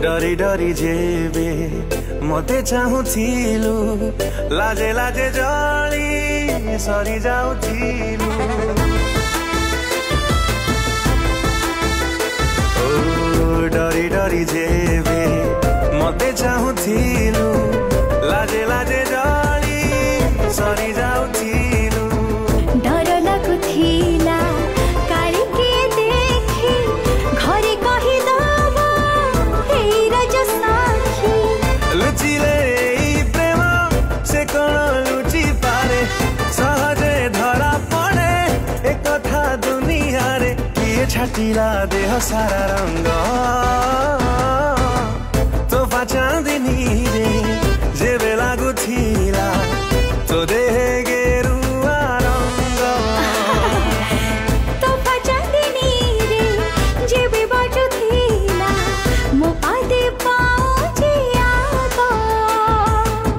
डरी डरी जेबे मते चाहूथिलु लाजे लाजे जली सरी जाउथिलु ओ डरी डरी जेबे मते चाहूथिलु लाजे लाजे जली सरी जाउथिलु डर लागुथिला काली के देखि घरे कहि दबा हे रज साखी लुचिले प्रेम से कौन लुचि पारे सहजे धरा पड़े एक कथा दुनिया रे किए छाटिला देह सारा रंग